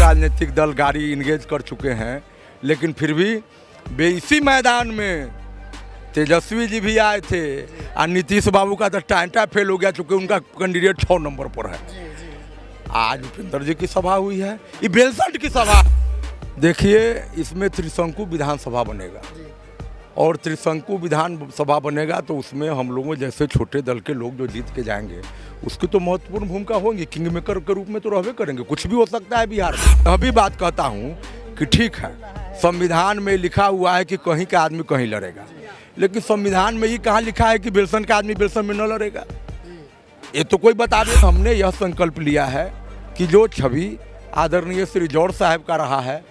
राजनीतिक दल गाड़ी इंगेज कर चुके हैं, लेकिन फिर भी इसी मैदान में तेजस्वी जी भी आए थे और नीतीश बाबू का तो टांटा फेल हो गया, चूँकि उनका कैंडिडेट 6 नंबर पर है। आज उपेंद्र जी की सभा हुई है, ये बेलसंड की सभा। देखिए, इसमें त्रिशंकु विधानसभा बनेगा और त्रिशंकु विधानसभा बनेगा तो उसमें हम लोगों जैसे छोटे दल के लोग जो जीत के जाएंगे उसकी तो महत्वपूर्ण भूमिका होगी। किंग मेकर के रूप में तो रहबे करेंगे। कुछ भी हो सकता है बिहार में। अभी बात कहता हूँ कि ठीक है, संविधान में लिखा हुआ है कि कहीं का आदमी कहीं लड़ेगा, लेकिन संविधान में ये कहाँ लिखा है कि बेलसन का आदमी बेलसन में न लड़ेगा? ये तो कोई बता दे। हमने यह संकल्प लिया है कि जो छवि आदरणीय श्री जौहर साहब का रहा है,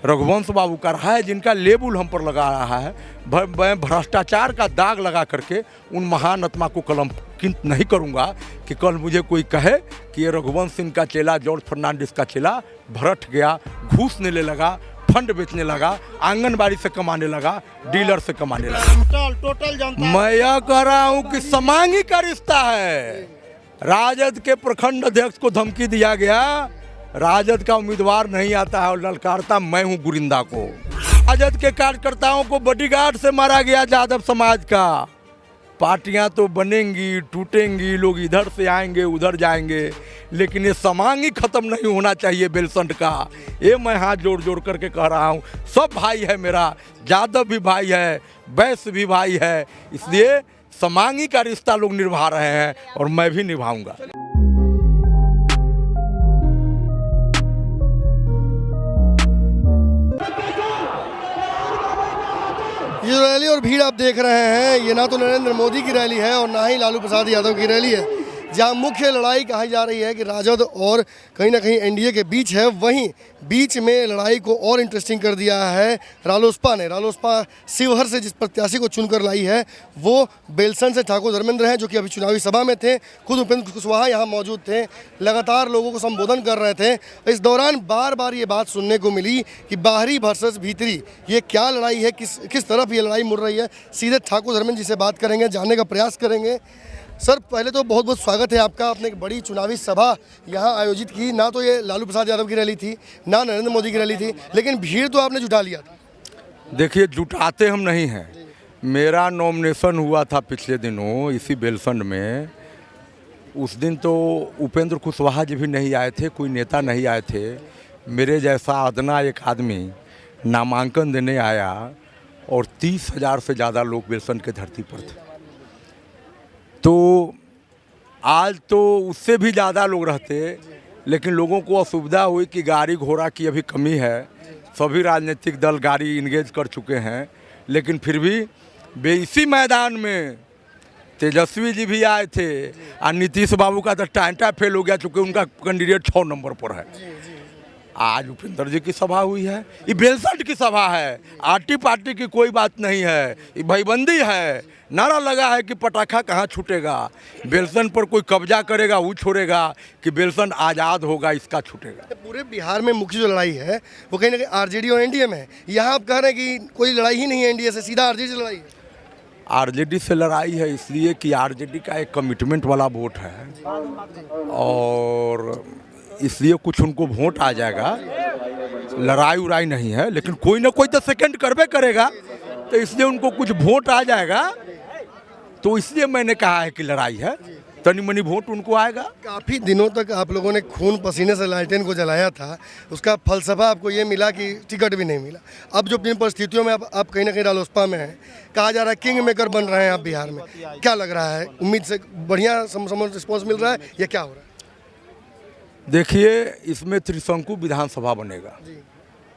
रघुवंश बाबू का रहा है, जिनका लेबुल हम पर लगा रहा है, मैं भ्रष्टाचार का दाग लगा करके उन महान आत्मा को कलंकित नहीं करूंगा कि कल मुझे कोई कहे कि ये रघुवंश सिंह का चेला जॉर्ज फर्नांडिस का चेला भरट गया, घूस लेने लगा, फंड बेचने लगा, आंगनबाड़ी से कमाने लगा, डीलर से कमाने लगा। टोटल जनता। मैं यह कह रहा हूँ कि समांगी का रिश्ता है। राजद के प्रखंड अध्यक्ष को धमकी दिया गया, राजद का उम्मीदवार नहीं आता है और ललकारता मैं हूं गुरिंदा को। राजद के कार्यकर्ताओं को बॉडीगार्ड से मारा गया यादव समाज का। पार्टियां तो बनेंगी, टूटेंगी, लोग इधर से आएंगे उधर जाएंगे, लेकिन ये समांगी खत्म नहीं होना चाहिए बेलसंड का। ये मैं हाथ जोड़ जोड़ करके कह रहा हूँ। सब भाई है मेरा, यादव भी भाई है, वैश्य भी भाई है, इसलिए समांगी का रिश्ता लोग निभा रहे हैं और मैं भी निभाऊंगा। ये रैली और भीड़ आप देख रहे हैं, ये ना तो नरेंद्र मोदी की रैली है और ना ही लालू प्रसाद यादव की रैली है। जहाँ मुख्य लड़ाई कही जा रही है कि राजद और कहीं ना कहीं एनडीए के बीच है, वहीं बीच में लड़ाई को और इंटरेस्टिंग कर दिया है रालोसपा ने। रालोसपा शिवहर से जिस प्रत्याशी को चुनकर लाई है वो बेलसन से ठाकुर धर्मेंद्र हैं, जो कि अभी चुनावी सभा में थे। खुद उपेंद्र कुशवाहा यहाँ मौजूद थे, लगातार लोगों को संबोधन कर रहे थे। इस दौरान बार बार ये बात सुनने को मिली कि बाहरी वर्सेस भीतरी ये क्या लड़ाई है, किस तरफ ये लड़ाई मुड़ रही है। सीधे ठाकुर धर्मेंद्र जी से बात करेंगे, जानने का प्रयास करेंगे। सर, पहले तो बहुत बहुत स्वागत है आपका। आपने एक बड़ी चुनावी सभा यहाँ आयोजित की। ना तो ये लालू प्रसाद यादव की रैली थी, ना नरेंद्र मोदी की रैली थी, लेकिन भीड़ तो आपने जुटा लिया था। देखिए, जुटाते हम नहीं हैं। मेरा नॉमिनेशन हुआ था पिछले दिनों इसी बेलसंड में। उस दिन तो उपेंद्र कुशवाहा जी भी नहीं आए थे, कोई नेता नहीं आए थे। मेरे जैसा अदना एक आदमी नामांकन देने आया और 30,000 से ज़्यादा लोग बेलसंड के धरती पर थे। तो आज तो उससे भी ज़्यादा लोग रहते, लेकिन लोगों को असुविधा हुई कि गाड़ी घोड़ा की अभी कमी है। सभी राजनीतिक दल गाड़ी इंगेज कर चुके हैं, लेकिन फिर भी इसी मैदान में तेजस्वी जी भी आए थे और नीतीश बाबू का तो टांटा फेल हो गया, चूँकि उनका कैंडिडेट 6 नंबर पर है। आज उपेंद्र जी की सभा हुई है, ये बेलसंड की सभा है। आर्टी पार्टी की कोई बात नहीं है, ये भाईबंदी है। नारा लगा है कि पटाखा कहाँ छूटेगा, बेलसन पर कोई कब्जा करेगा वो छोड़ेगा, कि बेलसन आज़ाद होगा इसका छूटेगा। पूरे बिहार में मुख्य जो लड़ाई है वो कहीं ना कहीं आरजेडी और एनडीए में है। यहाँ आप कह रहे हैं कि कोई लड़ाई ही नहीं है एनडीए से, सीधा आरजेडी से लड़ाई है। आरजेडी से लड़ाई है इसलिए कि आरजेडी का एक कमिटमेंट वाला वोट है और इसलिए कुछ उनको वोट आ जाएगा। लड़ाई उड़ाई नहीं है, लेकिन कोई ना कोई तो सेकंड करबे करेगा, तो इसलिए उनको कुछ वोट आ जाएगा। तो इसलिए मैंने कहा है कि लड़ाई है, तनी मनी वोट उनको आएगा। काफ़ी दिनों तक आप लोगों ने खून पसीने से लालटेन को जलाया था, उसका फलसफा आपको ये मिला कि टिकट भी नहीं मिला। अब जो जिन परिस्थितियों में आप कहीं ना कहीं रालोसपा में हैं, कहा जा रहा है किंग मेकर बन रहे हैं आप बिहार में, क्या लग रहा है? उम्मीद से बढ़िया रिस्पॉन्स मिल रहा है या क्या हो रहा है? देखिए, इसमें त्रिशंकु विधानसभा बनेगा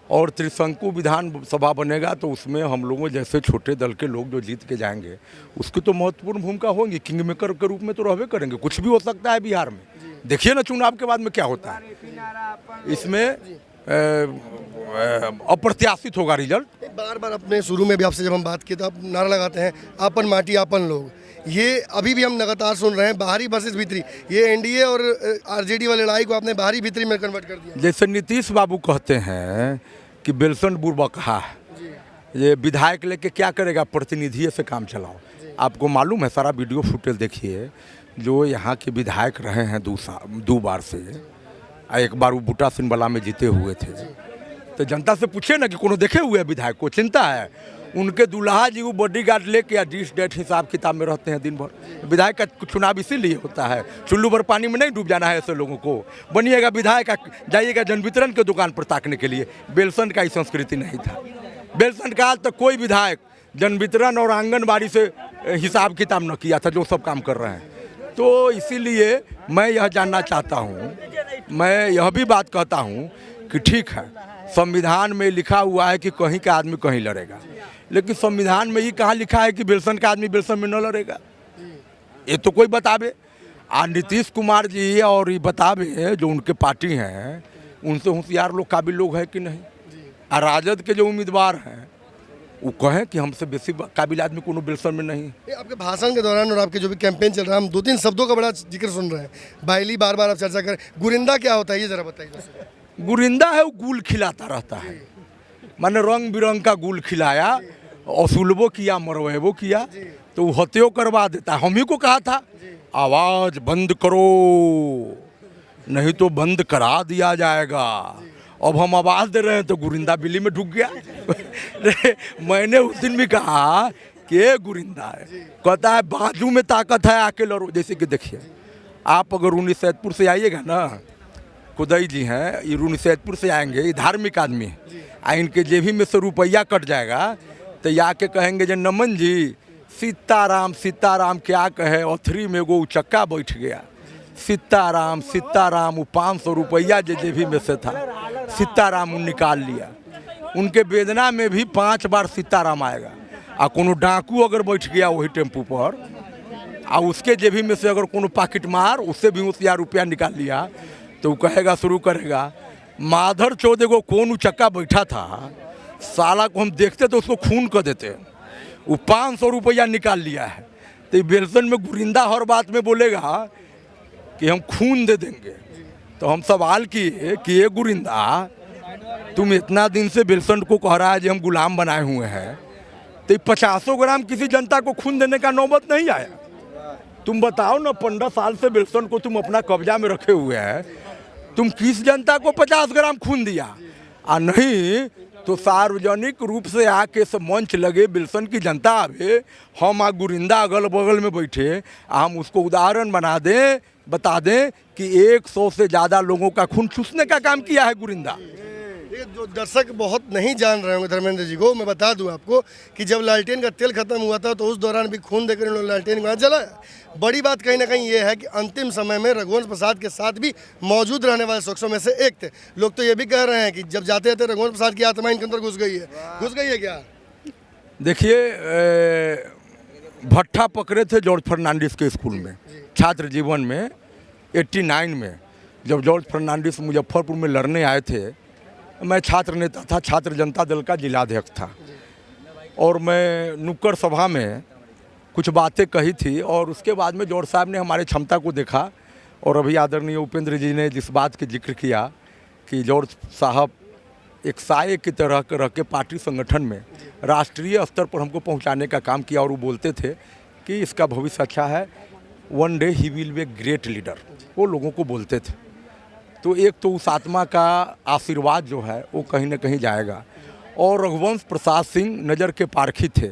और त्रिशंकु विधानसभा बनेगा तो उसमें हम लोगों जैसे छोटे दल के लोग जो जीत के जाएंगे उसकी तो महत्वपूर्ण भूमिका होगी। किंग मेकर के रूप में तो रहबे करेंगे। कुछ भी हो सकता है बिहार में। देखिए ना चुनाव के बाद में क्या होता है। इसमें अप्रत्याशित होगा रिजल्ट। बार बार अपने शुरू में भी आपसे जब हम बात की तो आप नारा लगाते हैं आपन माटी आपन लोग। ये अभी भी हम लगातार सुन रहे हैं, बाहरी वर्सेस भीतरी। ये एनडीए और आरजेडी वाली लड़ाई को आपने बाहरी भीतरी में कन्वर्ट कर दिया। जैसे नीतीश बाबू कहते हैं कि बेलसन बुर्बकहा है, ये विधायक लेके क्या करेगा, प्रतिनिधि से काम चलाओ। आपको मालूम है, सारा वीडियो फुटेज देखिए, जो यहाँ के विधायक रहे हैं 2 बार से, एक बार वो बूटा सिंबला में जीते हुए थे। तो जनता से पूछे ना कि कोनो देखे हुए है विधायक को, चिंता है उनके दूल्हा जी वो बॉडीगार्ड लेके या डिश डेट हिसाब किताब में रहते हैं दिन भर। विधायक का चुनाव इसीलिए होता है, चुल्लू भर पानी में नहीं डूब जाना है ऐसे लोगों को। बनिएगा विधायक, जाइएगा जन वितरण के दुकान पर ताकने के लिए। बेलसन का ही संस्कृति नहीं था। बेलसन काल तक कोई विधायक जन वितरण और आंगनबाड़ी से हिसाब किताब न किया था, जो सब काम कर रहे हैं। तो इसीलिए मैं यह जानना चाहता हूँ, मैं यह भी बात कहता हूँ कि ठीक है संविधान में लिखा हुआ है कि कहीं का आदमी कहीं लड़ेगा, लेकिन संविधान में ही कहाँ लिखा है कि बेलसन का आदमी बेलसन में न लड़ेगा? ये तो कोई बतावे। नीतीश कुमार जी और ये बतावे जो उनके पार्टी हैं, उनसे होशियार लोग काबिल लोग हैं कि नहीं? और राजद के जो उम्मीदवार हैं वो कहें कि हमसे बेसी काबिल आदमी कोनो बेलसन में नहीं। आपके भाषण के दौरान और आपके जो भी कैंपेन चल रहा है, हम 2-3 शब्दों का बड़ा जिक्र सुन रहे हैं। बाइली बार बार आप चर्चा करें, गुरिंदा क्या होता है ये जरा बताइए। गुरिंदा है वो गुल खिलाता रहता है, माने रंग बिरंग का गुल खिलाया, असूलबो किया, मरवेबो किया, तो वो हत्यो करवा देता है। हम ही को कहा था आवाज़ बंद करो नहीं तो बंद करा दिया जाएगा। अब हम आवाज़ दे रहे हैं तो गुरिंदा बिल्ली में ढुक गया। मैंने उस दिन भी कहा कि ये गुरिंदा है, कहता है बाजू में ताकत है आके लड़ो। जैसे कि देखिए आप अगर रूनी सैदपुर से आइएगा ना, कुदई जी हैं, ये रूनी सैदपुर से आएंगे, ये धार्मिक आदमी है, इनके जेबी में से रुपया कट जाएगा तो ये आके कहेंगे जे नमन जी सीताराम सीताराम क्या कहे, औथरी में वो चक्का बैठ गया, सीताराम सीताराम। वो 500 रुपया जो जेबी में से था सीताराम निकाल लिया। उनके वेदना में भी 5 बार सीताराम आएगा। और कोनो डाकू अगर बैठ गया वही टेम्पू पर और उसके जेबी में से अगर कोनो पॉकेट मार उससे भी होशियार रुपया निकाल लिया तो वो कहेगा, शुरू करेगा, माधर चौदह को कौन चक्का बैठा था साला को हम देखते तो उसको खून कर देते। वो 500 रुपया निकाल लिया है। तो ये बेलसन में गुरिंदा हर बात में बोलेगा कि हम खून दे देंगे। तो हम सवाल किए कि ये गुरिंदा तुम इतना दिन से बेलसन को कह रहा है कि हम गुलाम बनाए हुए हैं, तो 50 ग्राम किसी जनता को खून देने का नौबत नहीं आया? तुम बताओ ना, 15 साल से बेलसन को तुम अपना कब्जा में रखे हुए हैं, तुम किस जनता को 50 ग्राम खून दिया? और नहीं तो सार्वजनिक रूप से आके सब मंच लगे, बेलसन की जनता आवे, हम आ गुरिंदा अगल बगल में बैठे, हम उसको उदाहरण बना दें, बता दें कि 100 से ज़्यादा लोगों का खून चूसने का काम किया है गुरिंदा। ये जो दर्शक बहुत नहीं जान रहे होंगे धर्मेंद्र जी को, मैं बता दूं आपको कि जब लालटेन का तेल खत्म हुआ था तो उस दौरान भी खून देकर उन्होंने लालटेन को जलाया। बड़ी बात कहीं ना कहीं ये है कि अंतिम समय में रघुवंश प्रसाद के साथ भी मौजूद रहने वाले शख्सों में से एक थे। लोग तो ये भी कह रहे हैं कि जब जाते जाते रघुवंश प्रसाद की आत्मा इनके अंदर घुस गई है क्या? देखिए भट्ठा पकड़े थे जॉर्ज फर्नांडिस के स्कूल में छात्र जीवन में 89 में, जब जॉर्ज फर्नांडिस मुजफ्फरपुर में लड़ने आए थे। मैं छात्र नेता था, छात्र जनता दल का जिलाध्यक्ष था, और मैं नुक्कड़ सभा में कुछ बातें कही थी। और उसके बाद में जॉर्ज साहब ने हमारे क्षमता को देखा, और अभी आदरणीय उपेंद्र जी ने जिस बात की जिक्र किया कि जॉर्ज साहब एक साये की तरह रह के पार्टी संगठन में राष्ट्रीय स्तर पर हमको पहुंचाने का काम किया। और वो बोलते थे कि इसका भविष्य अच्छा है, one day he will be a great leader, वो लोगों को बोलते थे। तो एक तो उस आत्मा का आशीर्वाद जो है वो कहीं ना कहीं जाएगा। और रघुवंश प्रसाद सिंह नज़र के पारखी थे,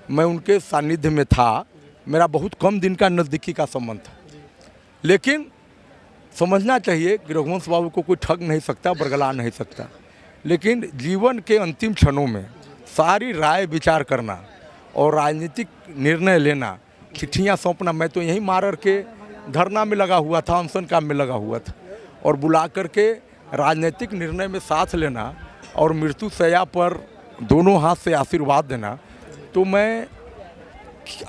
मैं उनके सानिध्य में था, मेरा बहुत कम दिन का नज़दीकी का संबंध था। लेकिन समझना चाहिए कि रघुवंश बाबू को कोई ठग नहीं सकता, बरगला नहीं सकता। लेकिन जीवन के अंतिम क्षणों में सारी राय विचार करना और राजनीतिक निर्णय लेना, चिट्ठियाँ सौंपना, मैं तो यहीं मारर के धरना में लगा हुआ था, अनशन काम में लगा हुआ था, और बुला करके राजनीतिक निर्णय में साथ लेना और मृत्यु शैया पर दोनों हाथ से आशीर्वाद देना। तो मैं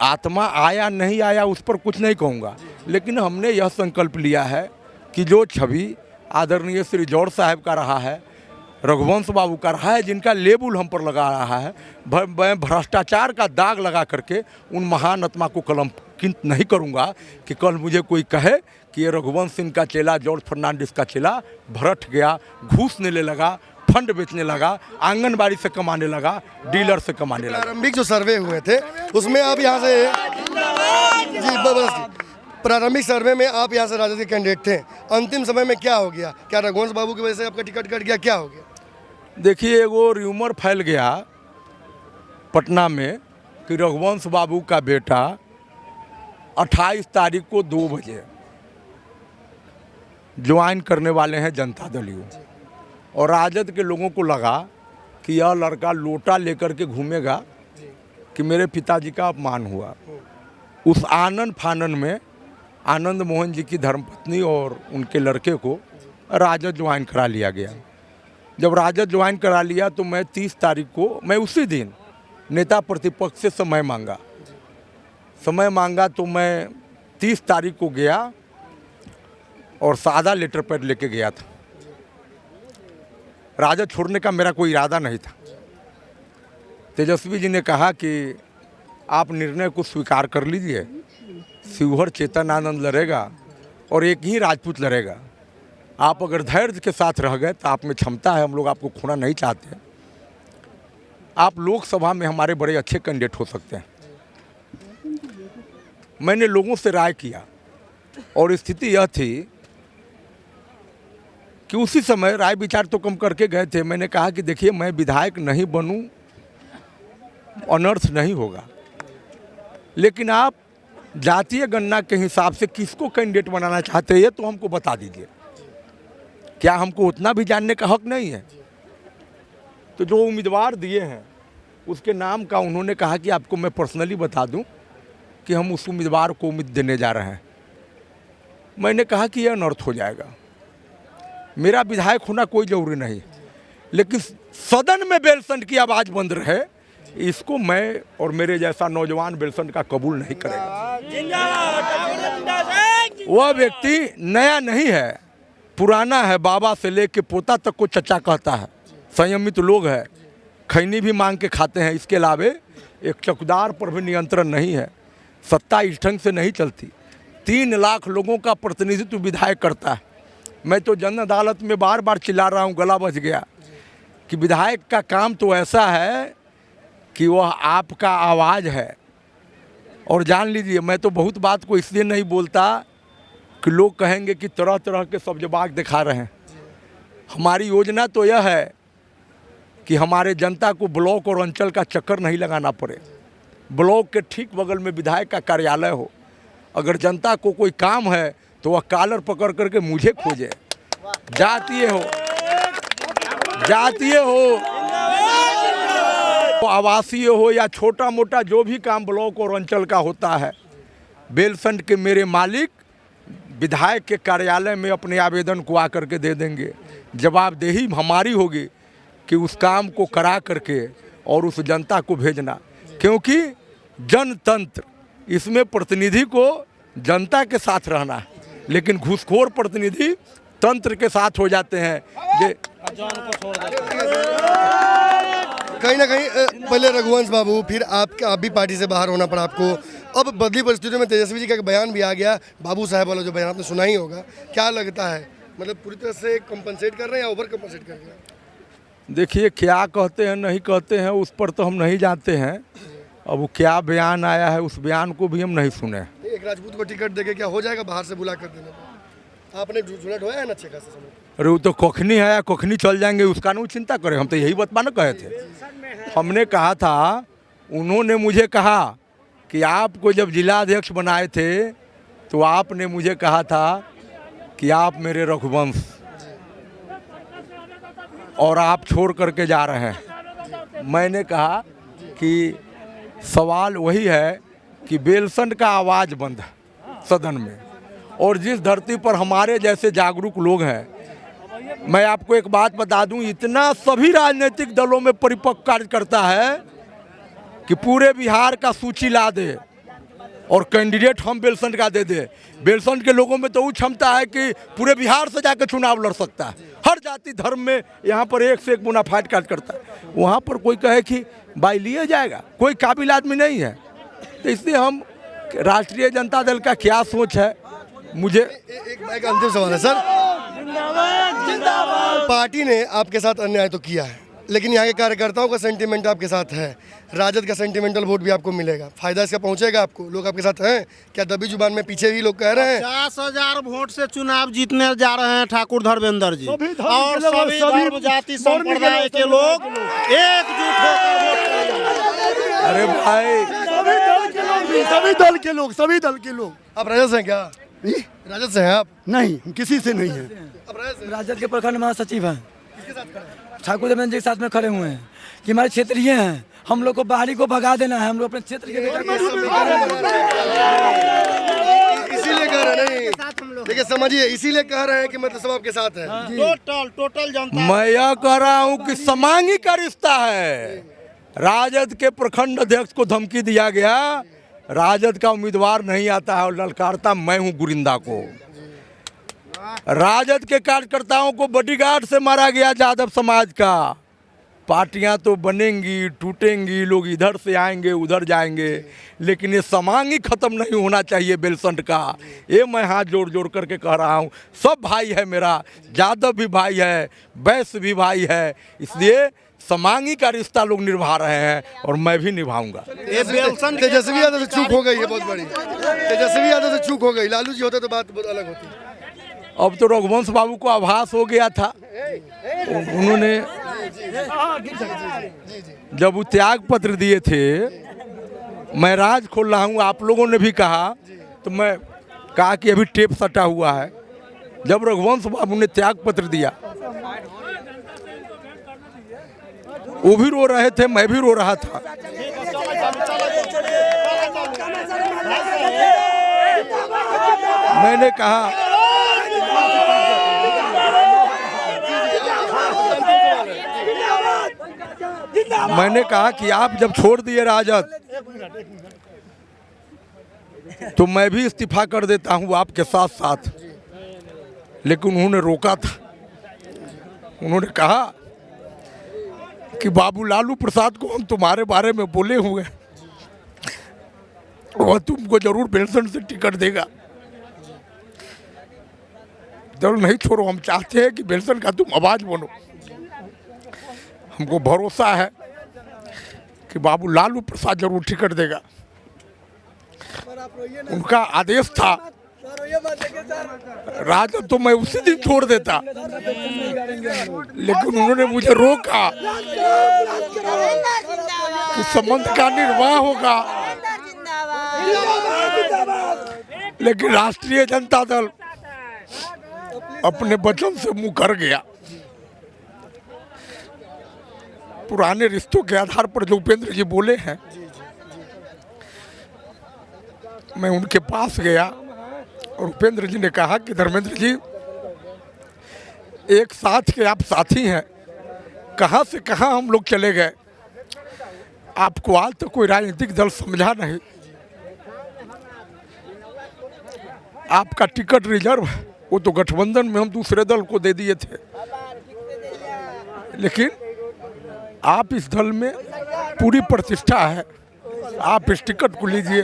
आत्मा आया नहीं आया उस पर कुछ नहीं कहूँगा, लेकिन हमने यह संकल्प लिया है कि जो छवि आदरणीय श्री जॉर्ज साहब का रहा है, रघुवंश बाबू का रहा है, जिनका लेबुल हम पर लगा रहा है, मैं भ्रष्टाचार का दाग लगा करके उन महान आत्मा को कलंकित नहीं करूंगा कि कल मुझे कोई कहे कि ये रघुवंश सिंह का चेला, जॉर्ज फर्नांडिस का चेला भ्रष्ट गया, घूस लेने लगा, फंड बेचने लगा, आंगनबाड़ी से कमाने लगा, डीलर से कमाने लगा। प्रारंभिक जो सर्वे हुए थे उसमें आप यहाँ से जी बस प्रारंभिक सर्वे में आप यहाँ से राजद के कैंडिडेट थे, अंतिम समय में क्या हो गया? क्या रघुवंश बाबू की वजह से आपका टिकट कट गया, क्या हो गया? देखिए, वो र्यूमर फैल गया पटना में कि रघुवंश बाबू का बेटा 28 तारीख को 2 बजे ज्वाइन करने वाले हैं जनता दल यू, और राजद के लोगों को लगा कि यह लड़का लोटा लेकर के घूमेगा कि मेरे पिताजी का अपमान हुआ। उस आनंद फानन में आनंद मोहन जी की धर्मपत्नी और उनके लड़के को राजद ज्वाइन करा लिया गया। जब राजद ज्वाइन करा लिया तो मैं 30 तारीख को, मैं उसी दिन नेता प्रतिपक्ष से समय मांगा तो मैं 30 तारीख को गया और सादा लेटर पैड लेके गया था। राजद छोड़ने का मेरा कोई इरादा नहीं था। तेजस्वी जी ने कहा कि आप निर्णय को स्वीकार कर लीजिए, शिवहर चेतन आनंद लड़ेगा और एक ही राजपूत लड़ेगा। आप अगर धैर्य के साथ रह गए तो आप में क्षमता है, हम लोग आपको खोना नहीं चाहते। आप लोकसभा में हमारे बड़े अच्छे कैंडिडेट हो सकते हैं। मैंने लोगों से राय किया और स्थिति यह थी कि उसी समय राय विचार तो कम करके गए थे। मैंने कहा कि देखिए, मैं विधायक नहीं बनूं, अनर्थ नहीं होगा, लेकिन आप जातीय गणना के हिसाब से किसको कैंडिडेट बनाना चाहते हैं ये तो हमको बता दीजिए। क्या हमको उतना भी जानने का हक नहीं है? तो जो उम्मीदवार दिए हैं उसके नाम का उन्होंने कहा कि आपको मैं पर्सनली बता दूं कि हम उस उम्मीदवार को उम्मीद देने जा रहे हैं। मैंने कहा कि यह अनर्थ हो जाएगा। मेरा विधायक होना कोई ज़रूरी नहीं, लेकिन सदन में बेलसंड की आवाज़ बंद रहे, इसको मैं और मेरे जैसा नौजवान बेलसंड का कबूल नहीं करेगा। वह व्यक्ति नया नहीं है, पुराना है। बाबा से लेके पोता तक को चचा कहता है। संयमित लोग हैं, खैनी भी मांग के खाते हैं। इसके अलावे एक चौकीदार पर भी नियंत्रण नहीं है। सत्ता इस ढंग से नहीं चलती। 3 लाख लोगों का प्रतिनिधित्व विधायक करता है। मैं तो जन अदालत में बार बार चिल्ला रहा हूँ, गला बच गया, कि विधायक का काम तो ऐसा है कि वह आपका आवाज़ है। और जान लीजिए, मैं तो बहुत बात को इसलिए नहीं बोलता कि लोग कहेंगे कि तरह तरह के सब जवाब दिखा रहे हैं। हमारी योजना तो यह है कि हमारे जनता को ब्लॉक और अंचल का चक्कर नहीं लगाना पड़े। ब्लॉक के ठीक बगल में विधायक का कार्यालय हो। अगर जनता को कोई काम है तो वह कॉलर पकड़ करके मुझे खोजे। जातीय हो, आवासीय हो या छोटा मोटा जो भी काम ब्लॉक और अंचल का होता है, बेलसंड के मेरे मालिक विधायक के कार्यालय में अपने आवेदन को आकर के दे देंगे। जवाबदेही हमारी होगी कि उस काम को करा करके और उस जनता को भेजना, क्योंकि जनतंत्र, इसमें प्रतिनिधि को जनता के साथ रहना है, लेकिन घूसखोर प्रतिनिधि तंत्र के साथ हो जाते हैं। कहीं ना कहीं पहले रघुवंश बाबू, फिर आप भी पार्टी से बाहर होना पड़ा आपको। अब बदली परिस्थितियों में तेजस्वी जी का एक बयान भी आ गया, बाबू साहब वाला जो बयान आपने सुना ही होगा। क्या लगता है, मतलब पूरी तरह से कंपनसेट कर रहे हैं या ओवर कंपनसेट कर रहे हैं? देखिए, क्या कहते हैं नहीं कहते हैं उस पर तो हम नहीं जानते हैं। अब वो क्या बयान आया है, उस बयान को भी हम नहीं सुने। एक राजपूत को टिकट देके क्या हो जाएगा बाहर से बुला कर देने पर? आपने झूठा ढोया है ना अच्छे खासे समय। अरे वो तो कोखनी है, कोखनी चल जाएंगे, उसका नहीं चिंता करें। हम तो यही बतवा न कहे थे। हमने कहा था, उन्होंने मुझे कहा कि आपको जब जिला अध्यक्ष बनाए थे तो आपने मुझे कहा था कि आप मेरे रघुवंश और आप छोड़ करके जा रहे हैं। मैंने कहा कि सवाल वही है कि बेलसंड का आवाज़ बंद है सदन में, और जिस धरती पर हमारे जैसे जागरूक लोग हैं, मैं आपको एक बात बता दूं, इतना सभी राजनीतिक दलों में परिपक्व कार्य करता है कि पूरे बिहार का सूची ला दे और कैंडिडेट हम बेलसंड का दे दे। बेलसंड के लोगों में तो वो क्षमता है कि पूरे बिहार से जाकर चुनाव लड़ सकता है। हर जाति धर्म में यहाँ पर एक से एक मुनाफाट काट करता है। वहाँ पर कोई कहे कि बाई लिया जाएगा, कोई काबिल आदमी नहीं है। तो इसलिए हम, राष्ट्रीय जनता दल का क्या सोच है, मुझे एक अंतिम सवाल है सर। पार्टी ने आपके साथ अन्याय तो किया है, लेकिन यहाँ के कार्यकर्ताओं का सेंटीमेंट आपके साथ है, राजद का सेंटीमेंटल वोट भी आपको मिलेगा, फायदा इसका पहुँचेगा आपको, लोग आपके साथ हैं क्या? दबी जुबान में पीछे भी लोग कह रहे हैं 50,000 वोट से चुनाव जीतने जा रहे हैं ठाकुर धर्मेंद्र जी, और सभी धर्म जाति संप्रदाय के लोग एकजुट होकर वोट करेंगे। अरे भाई, सभी दल के लोग। आप राजद से हैं क्या? राजद से हैं आप? नहीं, किसी से नहीं है। आप राजद से? राजद के प्रखंड महासचिव हैं, ठाकुर देवेंद्र जी के साथ में खड़े हुए हैं कि हमारे क्षेत्रीय हैं, हम लोग को बाहरी को भगा देना है, हम लोग अपने क्षेत्र के इसीलिए कह रहे हैं, नहीं देखिए समझिए, इसीलिए कह रहे हैं कि मतलब सब आपके साथ है। टोटल जनता। मैं यह कह रहा हूँ कि समांगी का रिश्ता है। राजद के प्रखंड अध्यक्ष को धमकी दिया गया, राजद का उम्मीदवार नहीं आता है और ललकारता मैं हूँ गुरिंदा को। राजद के कार्यकर्ताओं को बॉडीगार्ड से मारा गया यादव समाज का। पार्टियां तो बनेंगी, टूटेंगी, लोग इधर से आएंगे उधर जाएंगे, लेकिन ये समांगी खत्म नहीं होना चाहिए बेलसंड का। ये मैं हाथ जोड़ जोड़ करके कह रहा हूँ, सब भाई है मेरा, यादव भी भाई है, वैश्य भी भाई है, इसलिए समांगी का रिश्ता लोग निभा रहे हैं और मैं भी निभाऊंगा। तेजस्वी यादव से चूक हो गई है बहुत बड़ी, तेजस्वी यादव से चूक हो गई, लालू जी होते तो बात बहुत अलग होती। अब तो रघुवंश बाबू को आभास हो गया था, उन्होंने जब वो त्याग पत्र दिए थे, मैं राज खोल रहा हूँ, आप लोगों ने भी कहा, तो मैं कहा कि अभी टेप सटा हुआ है। जब रघुवंश बाबू ने त्याग पत्र दिया, वो भी रो रहे थे, मैं भी रो रहा था। मैंने कहा कि आप जब छोड़ दिए राजद तो मैं भी इस्तीफा कर देता हूं आपके साथ साथ, लेकिन उन्होंने रोका था। उन्होंने कहा कि बाबू लालू प्रसाद को हम तुम्हारे बारे में बोले हुए, वह तुमको जरूर बेलसंड से टिकट देगा। दल नहीं छोड़ो, हम चाहते हैं कि बेलसंड का तुम आवाज बनो। हमको भरोसा है कि बाबू लालू प्रसाद जरूर टिकट देगा। उनका आदेश था, राजद तो मैं उसी दिन छोड़ देता, लेकिन उन्होंने मुझे रोका कि संबंध का निर्वाह होगा। लेकिन राष्ट्रीय जनता दल अपने वचन से मुंह कर गया। पुराने रिश्तों के आधार पर जो उपेंद्र जी बोले हैं, मैं उनके पास गया और उपेंद्र जी ने कहा कि धर्मेंद्र जी, एक साथ के आप साथी हैं, कहाँ से कहाँ हम लोग चले गए, आपको आज तक कोई राजनीतिक दल समझा नहीं। आपका टिकट रिजर्व है, वो तो गठबंधन में हम दूसरे दल को दे दिए थे, लेकिन आप इस दल में पूरी प्रतिष्ठा है, आप इस टिकट को लीजिए।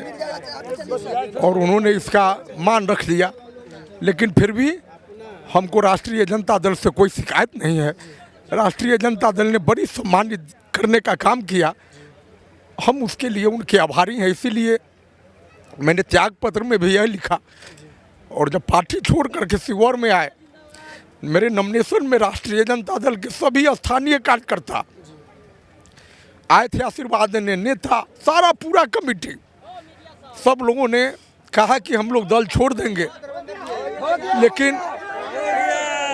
और उन्होंने इसका मान रख लिया। लेकिन फिर भी हमको राष्ट्रीय जनता दल से कोई शिकायत नहीं है। राष्ट्रीय जनता दल ने बड़ी सम्मानित करने का काम किया, हम उसके लिए उनके आभारी हैं। इसीलिए मैंने त्याग पत्र में भी यह लिखा, और जब पार्टी छोड़ करके शिवौर में आए, मेरे नॉमिनेशन में राष्ट्रीय जनता दल के सभी स्थानीय कार्यकर्ता आए थे आशीर्वाद देने, नेता, सारा पूरा कमेटी, सब लोगों ने कहा कि हम लोग दल छोड़ देंगे। लेकिन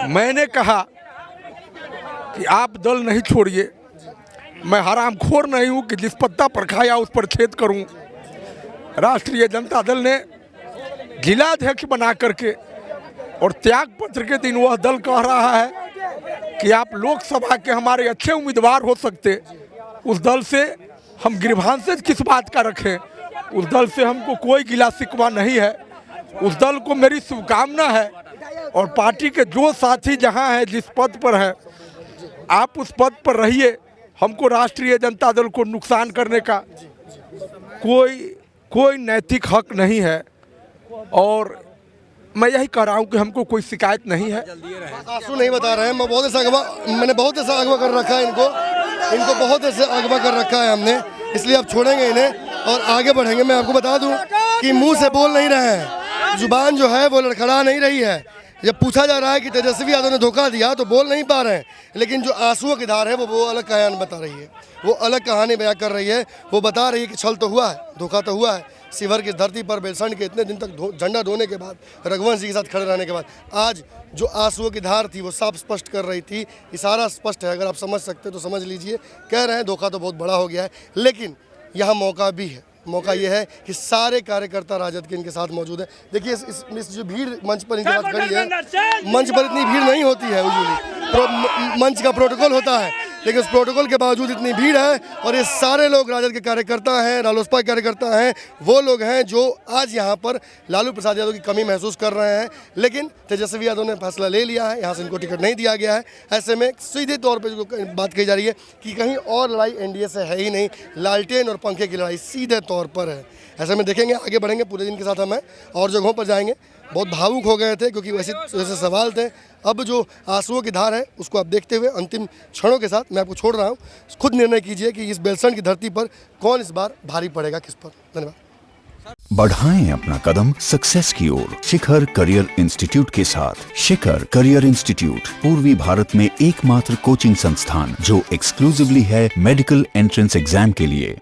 मैंने कहा कि आप दल नहीं छोड़िए, मैं हरामखोर नहीं हूँ कि जिस पत्ता पर खाया उस पर छेद करूँ। राष्ट्रीय जनता दल ने जिलाध्यक्ष बना करके, और त्याग पत्र के दिन वह दल कह रहा है कि आप लोकसभा के हमारे अच्छे उम्मीदवार हो सकते, उस दल से हम गिरभांस किस बात का रखें। उस दल से हमको कोई गिला शिकवा नहीं है, उस दल को मेरी शुभकामना है। और पार्टी के जो साथी जहां हैं, जिस पद पर हैं, आप उस पद पर रहिए। हमको राष्ट्रीय जनता दल को नुकसान करने का कोई नैतिक हक नहीं है, और मैं यही कह रहा हूँ कि हमको कोई शिकायत नहीं है। आंसू नहीं बता रहे हैं, मैंने बहुत ऐसा अगवा कर रखा है इनको। इनको बहुत ऐसे अगवा कर रखा है हमने, इसलिए अब छोड़ेंगे इन्हें और आगे बढ़ेंगे। मैं आपको बता दूं कि मुंह से बोल नहीं रहे हैं, जुबान जो है वो लड़खड़ा नहीं रही है। जब पूछा जा रहा है कि तेजस्वी यादव ने धोखा दिया तो बोल नहीं पा रहे हैं, लेकिन जो आंसुओं की धार है वो अलग कहानी बता रही है, वो अलग कहानी बयां कर रही है। वो बता रही है कि छल तो हुआ है, धोखा तो हुआ है। शिवहर की धरती पर बेलसंड के इतने दिन तक झंडा ढोने के बाद, रघुवंश जी के साथ खड़े रहने के बाद, आज जो आंसुओं की धार थी वो साफ स्पष्ट कर रही थी। इशारा स्पष्ट है, अगर आप समझ सकते तो समझ लीजिए। कह रहे हैं धोखा तो बहुत बड़ा हो गया है, लेकिन यहाँ मौका भी है। मौका ये है कि सारे कार्यकर्ता राजद के इनके साथ मौजूद है। देखिए इस जो भीड़ मंच पर इनके साथ खड़ी है, मंच पर इतनी भीड़ नहीं होती है यूजुअली, मंच का प्रोटोकॉल होता है, लेकिन उस प्रोटोकॉल के बावजूद इतनी भीड़ है। और ये सारे लोग राजद के कार्यकर्ता हैं, रालोसपा के कार्यकर्ता हैं, वो लोग हैं जो आज यहाँ पर लालू प्रसाद यादव की कमी महसूस कर रहे हैं। लेकिन तेजस्वी यादव ने फैसला ले लिया है, यहाँ से इनको टिकट नहीं दिया गया है। ऐसे में सीधे तौर पर जो बात कही जा रही है कि कहीं और लड़ाई एनडीए से है ही नहीं, लालटेन और पंखे की लड़ाई सीधे तौर पर है। ऐसे में देखेंगे, आगे बढ़ेंगे, पूरे दिन के साथ हम हैं और जगहों पर जाएंगे। बहुत भावुक हो गए थे क्योंकि वैसे सवाल थे। अब जो आंसुओं की धार है उसको आप देखते हुए अंतिम क्षणों के साथ मैं आपको छोड़ रहा हूँ। खुद निर्णय कीजिए कि इस बेलसंड की धरती पर कौन इस बार भारी पड़ेगा, किस पर। धन्यवाद। बढ़ाएं अपना कदम सक्सेस की ओर शिखर करियर इंस्टीट्यूट के साथ। शिखर करियर इंस्टीट्यूट पूर्वी भारत में एकमात्र कोचिंग संस्थान जो एक्सक्लूसिवली है मेडिकल एंट्रेंस एग्जाम के लिए।